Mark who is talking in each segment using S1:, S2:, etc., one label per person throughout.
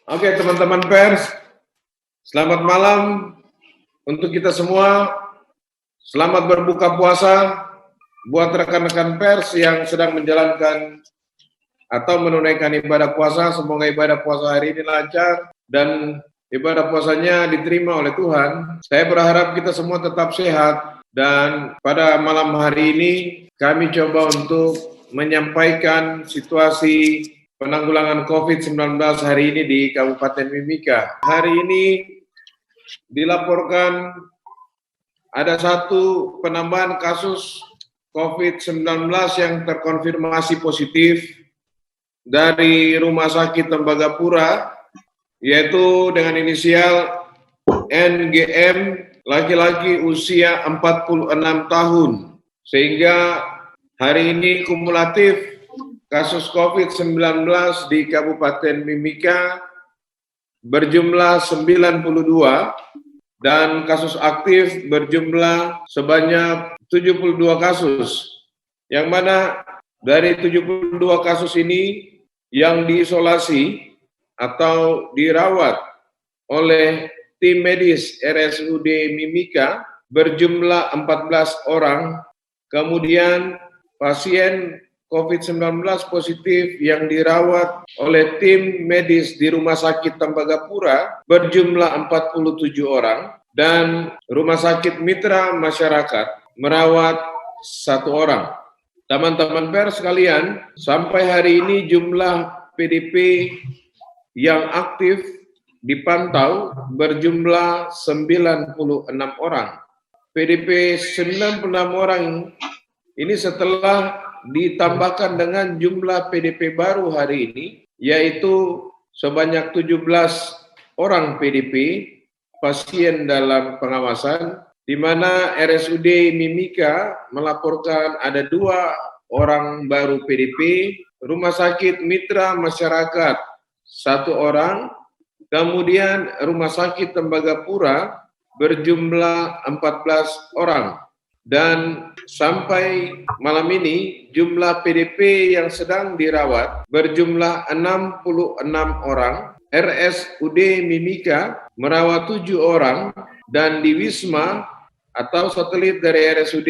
S1: Oke, teman-teman pers, selamat malam untuk kita semua. Selamat berbuka puasa buat rekan-rekan pers yang sedang menjalankan atau menunaikan ibadah puasa. Semoga ibadah puasa hari ini lancar dan ibadah puasanya diterima oleh Tuhan. Saya berharap kita semua tetap sehat dan pada malam hari ini kami coba untuk menyampaikan situasi penanggulangan COVID-19 hari ini di Kabupaten Mimika. Hari ini dilaporkan ada satu penambahan kasus COVID-19 yang terkonfirmasi positif dari Rumah Sakit Tembagapura, yaitu dengan inisial NGM, laki-laki usia 46 tahun. Sehingga hari ini kumulatif kasus COVID-19 di Kabupaten Mimika berjumlah 92 dan kasus aktif berjumlah sebanyak 72 kasus. Yang mana dari 72 kasus ini yang diisolasi atau dirawat oleh tim medis RSUD Mimika berjumlah 14 orang. Kemudian pasien COVID-19 positif yang dirawat oleh tim medis di Rumah Sakit Tembagapura berjumlah 47 orang dan Rumah Sakit Mitra Masyarakat merawat 1 orang. Teman-teman pers sekalian, sampai hari ini jumlah PDP yang aktif dipantau berjumlah 96 orang. PDP 96 orang ini setelah ditambahkan dengan jumlah PDP baru hari ini, yaitu sebanyak 17 orang PDP pasien dalam pengawasan, di mana RSUD Mimika melaporkan ada 2 orang baru PDP, Rumah Sakit Mitra Masyarakat 1 orang, kemudian Rumah Sakit Tembagapura berjumlah 14 orang. Dan sampai malam ini jumlah PDP yang sedang dirawat berjumlah 66 orang. RSUD Mimika merawat 7 orang dan di Wisma atau satelit dari RSUD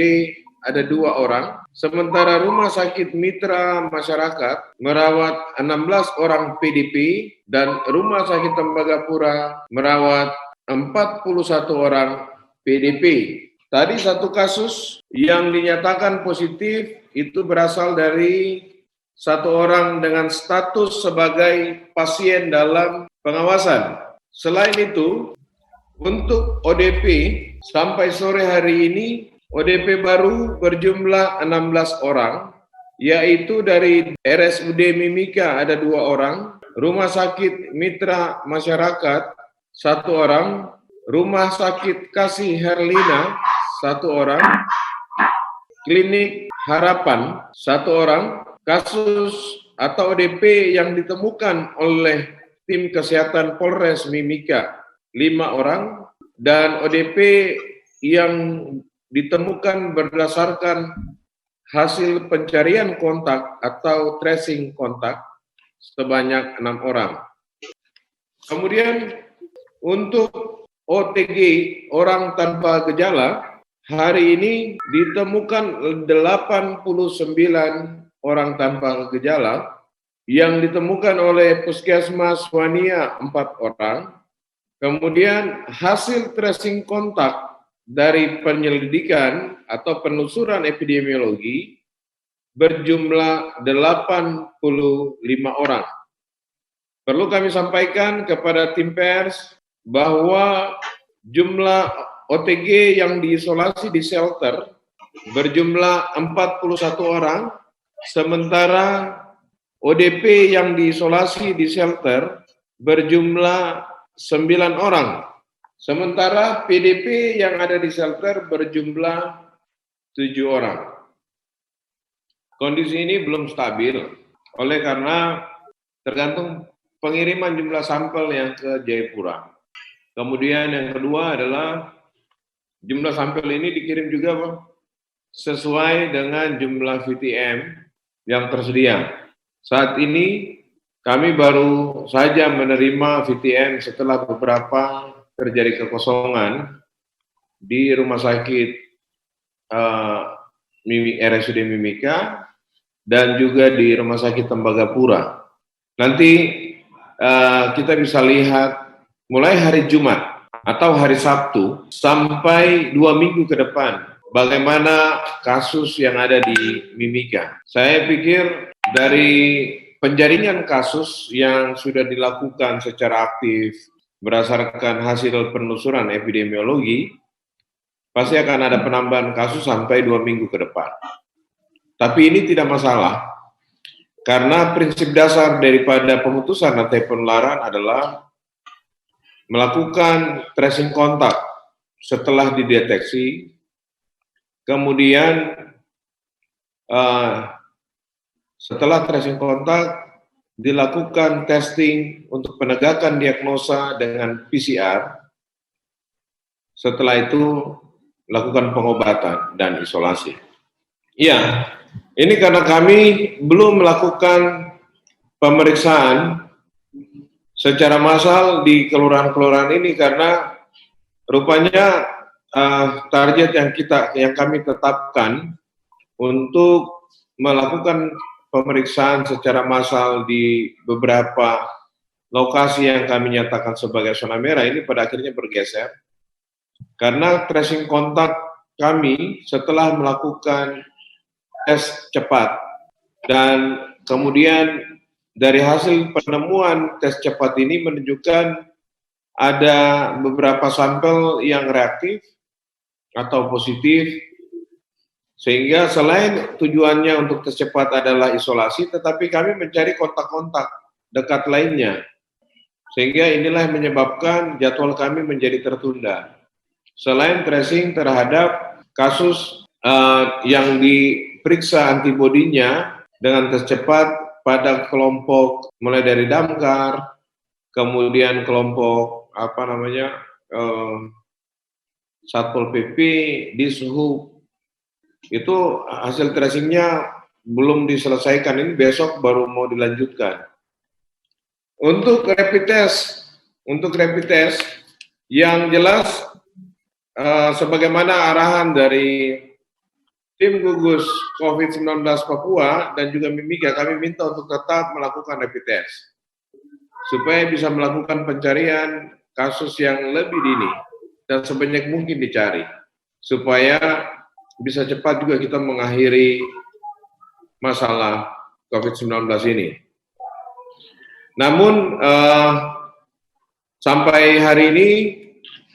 S1: ada 2 orang. Sementara Rumah Sakit Mitra Masyarakat merawat 16 orang PDP dan Rumah Sakit Tembagapura merawat 41 orang PDP. Tadi satu kasus yang dinyatakan positif itu berasal dari 1 orang dengan status sebagai pasien dalam pengawasan. Selain itu, untuk ODP sampai sore hari ini, ODP baru berjumlah 16 orang, yaitu dari RSUD Mimika ada 2 orang, Rumah Sakit Mitra Masyarakat 1 orang, Rumah Sakit Kasih Herlina 1 orang, Klinik Harapan 1 orang. Kasus atau ODP yang ditemukan oleh tim kesehatan Polres Mimika 5 orang, dan ODP yang ditemukan berdasarkan hasil pencarian kontak atau tracing kontak sebanyak 6 orang. Kemudian untuk OTG orang tanpa gejala, hari ini ditemukan 89 orang tanpa gejala yang ditemukan oleh Puskesmas Wania 4 orang. Kemudian hasil tracing kontak dari penyelidikan atau penelusuran epidemiologi berjumlah 85 orang. Perlu kami sampaikan kepada tim pers bahwa jumlah OTG yang diisolasi di shelter berjumlah 41 orang, sementara ODP yang diisolasi di shelter berjumlah 9 orang. Sementara PDP yang ada di shelter berjumlah 7 orang. Kondisi ini belum stabil, oleh karena tergantung pengiriman jumlah sampel yang ke Jayapura. Kemudian yang kedua adalah jumlah sampel ini dikirim juga sesuai dengan jumlah VTM yang tersedia. Saat ini kami baru saja menerima VTM setelah beberapa terjadi kekosongan di rumah sakit RSUD Mimika dan juga di rumah sakit Tembagapura. Nanti kita bisa lihat mulai hari Jumat atau hari Sabtu sampai 2 minggu ke depan bagaimana kasus yang ada di Mimika. Saya pikir dari penjaringan kasus yang sudah dilakukan secara aktif berdasarkan hasil penelusuran epidemiologi, pasti akan ada penambahan kasus sampai 2 minggu ke depan. Tapi ini tidak masalah, karena prinsip dasar daripada pemutusan rantai penularan adalah melakukan tracing kontak setelah dideteksi, kemudian setelah tracing kontak dilakukan testing untuk penegakan diagnosa dengan PCR, setelah itu lakukan pengobatan dan isolasi. Iya, ini karena kami belum melakukan pemeriksaan secara massal di kelurahan-kelurahan ini karena rupanya target yang kami tetapkan untuk melakukan pemeriksaan secara massal di beberapa lokasi yang kami nyatakan sebagai zona merah ini pada akhirnya bergeser karena tracing kontak kami setelah melakukan tes cepat dan kemudian dari hasil penemuan tes cepat ini menunjukkan ada beberapa sampel yang reaktif atau positif, sehingga selain tujuannya untuk tes cepat adalah isolasi, tetapi kami mencari kontak-kontak dekat lainnya, sehingga inilah yang menyebabkan jadwal kami menjadi tertunda. Selain tracing terhadap kasus yang diperiksa antibodinya dengan tes cepat pada kelompok mulai dari Damkar, kemudian kelompok Satpol PP, Dishub, itu hasil tracingnya belum diselesaikan, ini besok baru mau dilanjutkan. Untuk rapid test yang jelas sebagaimana arahan dari tim gugus COVID-19 Papua dan juga Mimika, kami minta untuk tetap melakukan rapid test supaya bisa melakukan pencarian kasus yang lebih dini dan sebanyak mungkin dicari supaya bisa cepat juga kita mengakhiri masalah COVID-19 ini. Namun sampai hari ini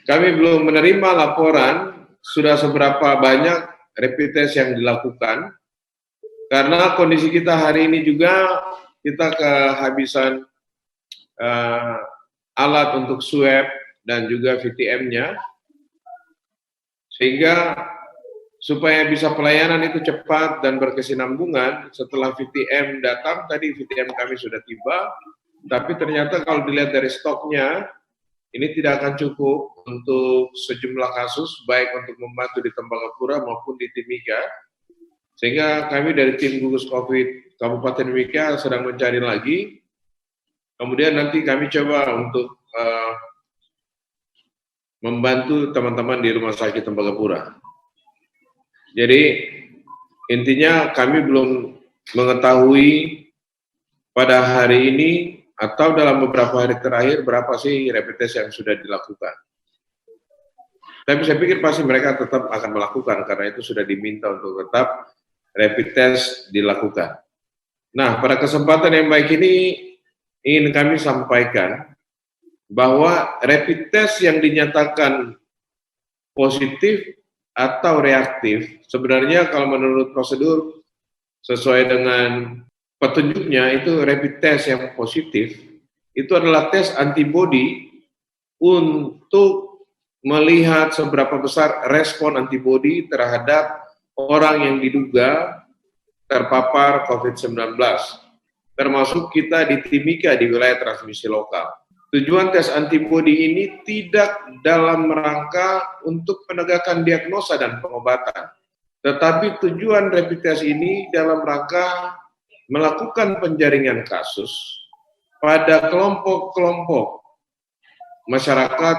S1: kami belum menerima laporan sudah seberapa banyak rapid test yang dilakukan, karena kondisi kita hari ini juga kita kehabisan alat untuk swab dan juga VTM-nya, sehingga supaya bisa pelayanan itu cepat dan berkesinambungan, setelah VTM datang, tadi VTM kami sudah tiba, tapi ternyata kalau dilihat dari stoknya, ini tidak akan cukup untuk sejumlah kasus, baik untuk membantu di Tembagapura maupun di Timika. Sehingga kami dari tim gugus COVID Kabupaten Mimika sedang mencari lagi. Kemudian nanti kami coba untuk membantu teman-teman di Rumah Sakit Tembagapura. Jadi intinya kami belum mengetahui pada hari ini atau dalam beberapa hari terakhir berapa sih rapid test yang sudah dilakukan. Tapi saya pikir pasti mereka tetap akan melakukan karena itu sudah diminta untuk tetap rapid test dilakukan. Nah, pada kesempatan yang baik ini ingin kami sampaikan bahwa rapid test yang dinyatakan positif atau reaktif sebenarnya kalau menurut prosedur sesuai dengan petunjuknya itu rapid test yang positif itu adalah tes antibodi untuk melihat seberapa besar respon antibodi terhadap orang yang diduga terpapar COVID-19, termasuk kita di Timika di wilayah transmisi lokal. Tujuan tes antibodi ini tidak dalam rangka untuk penegakan diagnosa dan pengobatan, tetapi tujuan rapid test ini dalam rangka melakukan penjaringan kasus pada kelompok-kelompok masyarakat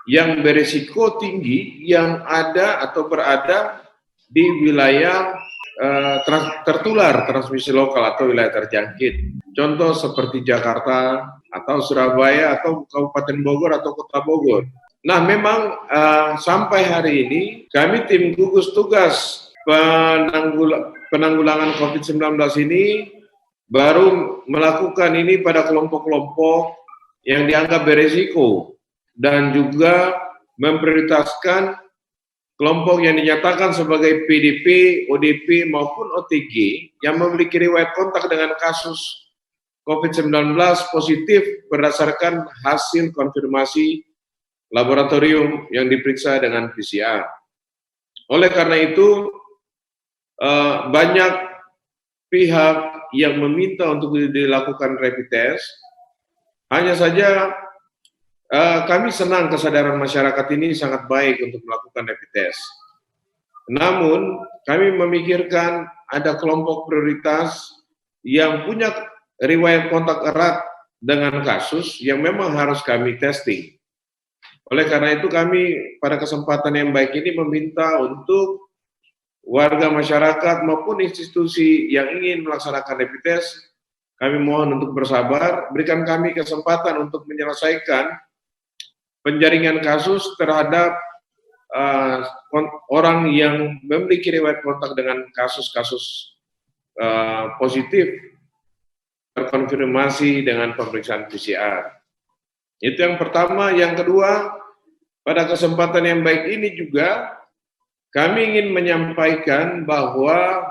S1: yang berisiko tinggi yang ada atau berada di wilayah tertular transmisi lokal atau wilayah terjangkit. Contoh seperti Jakarta atau Surabaya atau Kabupaten Bogor atau Kota Bogor. Nah, memang sampai hari ini kami tim gugus tugas penanggulangan COVID-19 ini baru melakukan ini pada kelompok-kelompok yang dianggap berisiko dan juga memprioritaskan kelompok yang dinyatakan sebagai PDP, ODP maupun OTG yang memiliki riwayat kontak dengan kasus COVID-19 positif berdasarkan hasil konfirmasi laboratorium yang diperiksa dengan PCR. Oleh karena itu, banyak pihak yang meminta untuk dilakukan rapid test. Hanya saja kami senang kesadaran masyarakat ini sangat baik untuk melakukan rapid test. Namun, kami memikirkan ada kelompok prioritas yang punya riwayat kontak erat dengan kasus yang memang harus kami testing. Oleh karena itu, kami pada kesempatan yang baik ini meminta untuk warga masyarakat maupun institusi yang ingin melaksanakan rapid test, kami mohon untuk bersabar, berikan kami kesempatan untuk menyelesaikan penjaringan kasus terhadap orang yang memiliki riwayat kontak dengan kasus-kasus positif terkonfirmasi dengan pemeriksaan PCR. Itu yang pertama. Yang kedua, pada kesempatan yang baik ini juga kami ingin menyampaikan bahwa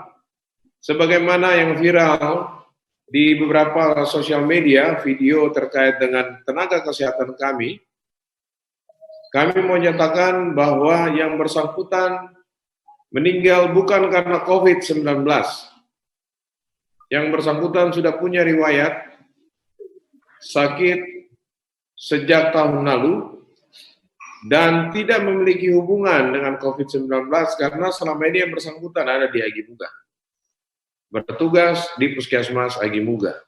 S1: sebagaimana yang viral di beberapa sosial media, video terkait dengan tenaga kesehatan kami menyatakan bahwa yang bersangkutan meninggal bukan karena COVID-19. Yang bersangkutan sudah punya riwayat sakit sejak tahun lalu dan tidak memiliki hubungan dengan COVID-19 karena selama ini yang bersangkutan ada di Agi Muga, bertugas di Puskesmas Agi Muga.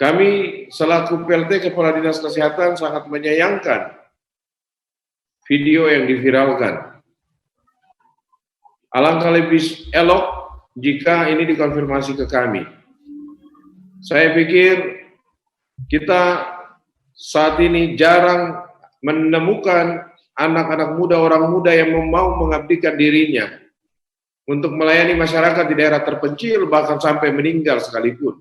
S1: Kami selaku PLT Kepala Dinas Kesehatan sangat menyayangkan video yang diviralkan. Alangkah lebih elok jika ini dikonfirmasi ke kami. Saya pikir kita saat ini jarang menemukan anak-anak muda, orang muda yang mau mengabdikan dirinya untuk melayani masyarakat di daerah terpencil, bahkan sampai meninggal sekalipun.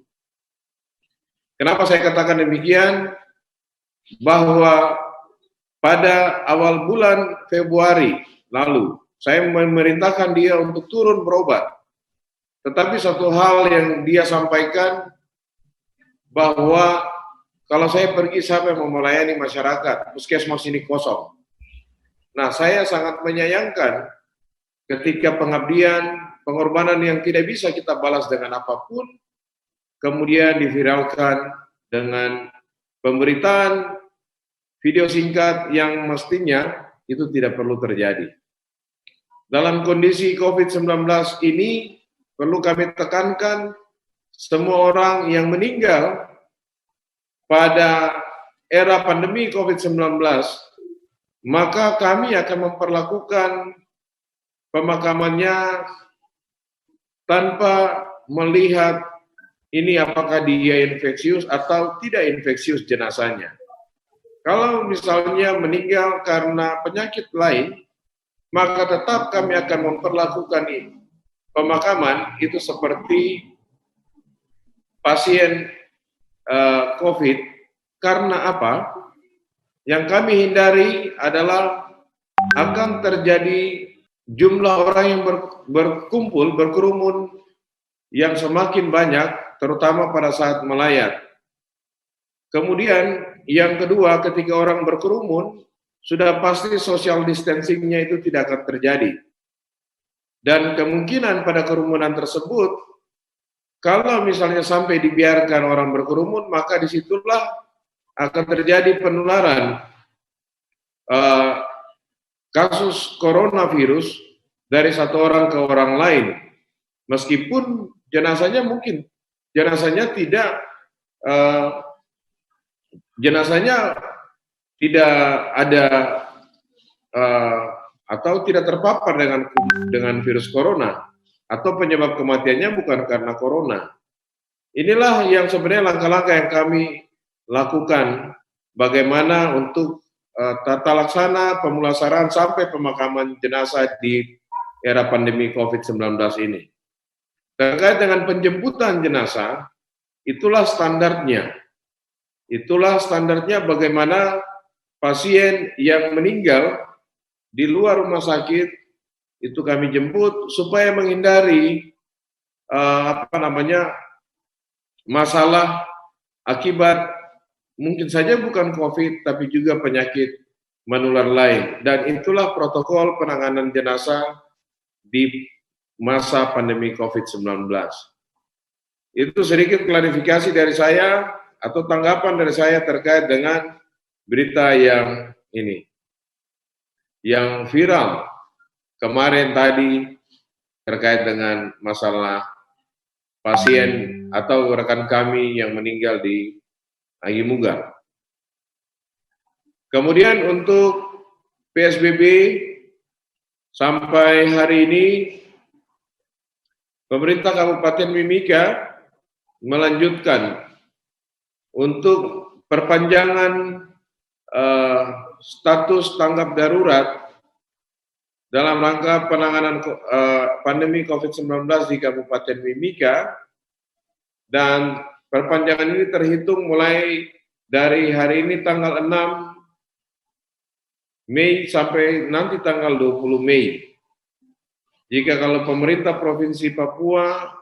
S1: Kenapa saya katakan demikian? Bahwa pada awal bulan Februari lalu, saya memerintahkan dia untuk turun berobat. Tetapi satu hal yang dia sampaikan, bahwa kalau saya pergi, siapa yang mau melayani masyarakat? Puskesmas ini kosong. Nah, saya sangat menyayangkan ketika pengabdian, pengorbanan yang tidak bisa kita balas dengan apapun, kemudian diviralkan dengan pemberitaan video singkat yang mestinya itu tidak perlu terjadi. Dalam kondisi COVID-19 ini, perlu kami tekankan semua orang yang meninggal pada era pandemi COVID-19, maka kami akan memperlakukan pemakamannya tanpa melihat ini apakah dia infeksius atau tidak infeksius jenazahnya. Kalau misalnya meninggal karena penyakit lain, maka tetap kami akan memperlakukan pemakaman itu seperti pasien COVID. Karena apa? Yang kami hindari adalah akan terjadi jumlah orang yang berkumpul, berkerumun yang semakin banyak, terutama pada saat melayat. Kemudian yang kedua, ketika orang berkerumun, sudah pasti social distancing-nya itu tidak akan terjadi. Dan kemungkinan pada kerumunan tersebut, kalau misalnya sampai dibiarkan orang berkerumun, maka disitulah akan terjadi penularan kasus coronavirus dari satu orang ke orang lain. Meskipun jenazahnya mungkin jenazahnya jenazahnya tidak ada atau tidak terpapar dengan virus corona, atau penyebab kematiannya bukan karena corona. Inilah yang sebenarnya langkah-langkah yang kami lakukan bagaimana untuk tata laksana pemulasaran sampai pemakaman jenazah di era pandemi COVID-19 ini. Terkait dengan penjemputan jenazah, itulah standarnya. Itulah standarnya bagaimana pasien yang meninggal di luar rumah sakit itu kami jemput supaya menghindari masalah akibat mungkin saja bukan COVID tapi juga penyakit menular lain, dan itulah protokol penanganan jenazah di masa pandemi COVID-19. Itu sedikit klarifikasi dari saya atau tanggapan dari saya terkait dengan berita yang ini, yang viral kemarin tadi terkait dengan masalah pasien atau rekan kami yang meninggal di Anggi Mugar. Kemudian untuk PSBB sampai hari ini pemerintah Kabupaten Mimika melanjutkan untuk perpanjangan status tanggap darurat dalam rangka penanganan pandemi COVID-19 di Kabupaten Mimika, dan perpanjangan ini terhitung mulai dari hari ini tanggal 6 Mei sampai nanti tanggal 20 Mei. Jika kalau pemerintah Provinsi Papua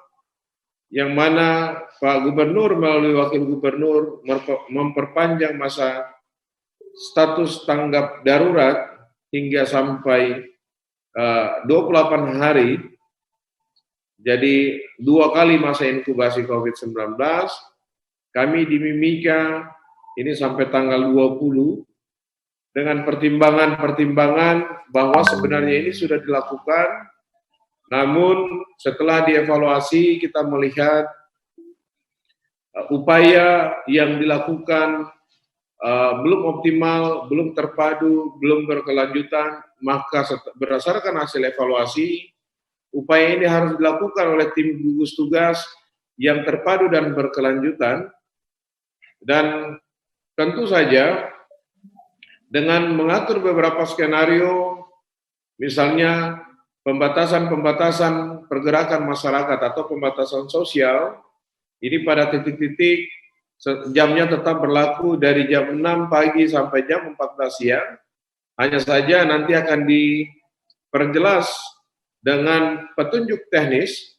S1: yang mana Pak Gubernur melalui Wakil Gubernur memperpanjang masa status tanggap darurat hingga sampai 28 hari, jadi 2 kali masa inkubasi COVID-19, kami di Mimika ini sampai tanggal 20 dengan pertimbangan-pertimbangan bahwa sebenarnya ini sudah dilakukan, namun setelah dievaluasi kita melihat upaya yang dilakukan belum optimal, belum terpadu, belum berkelanjutan, maka berdasarkan hasil evaluasi, upaya ini harus dilakukan oleh tim gugus tugas yang terpadu dan berkelanjutan, dan tentu saja dengan mengatur beberapa skenario, misalnya pembatasan pergerakan masyarakat atau pembatasan sosial, ini pada titik-titik jamnya tetap berlaku dari jam 6 pagi sampai jam 14 siang, hanya saja nanti akan diperjelas dengan petunjuk teknis.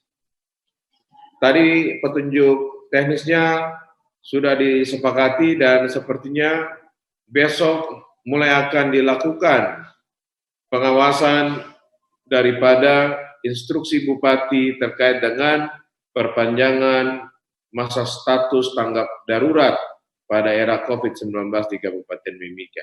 S1: Tadi petunjuk teknisnya sudah disepakati dan sepertinya besok mulai akan dilakukan pengawasan daripada instruksi Bupati terkait dengan perpanjangan masa status tanggap darurat pada era COVID-19 di Kabupaten Mimika.